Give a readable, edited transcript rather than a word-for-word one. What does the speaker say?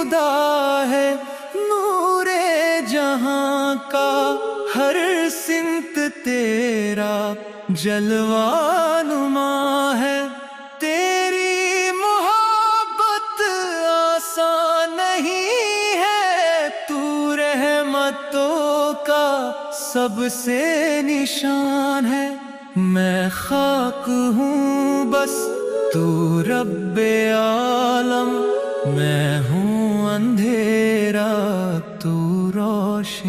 خدا ہے، نور جہاں کا ہر سمت تیرا جلوہ نما ہے۔ تیری محبت آسان نہیں ہے، تو رحمتوں کا سب سے نشان ہے۔ میں خاک ہوں بس تو رب عالم، میں ہوں اندھیرا تو روشن۔